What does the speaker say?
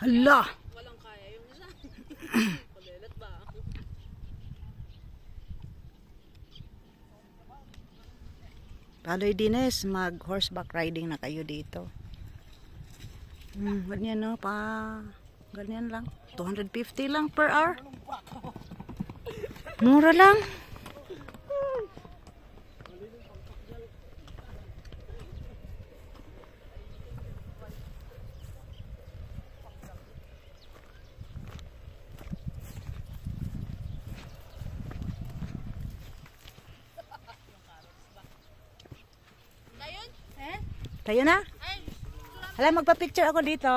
Hala! Walang kaya yung isa. Palilat ba? Paloy Dines, mag horseback riding na kayo dito. Ganyan no, ganyan lang. 250 lang per hour. Mura lang. Tayo na. Hala, magpa-picture ako dito.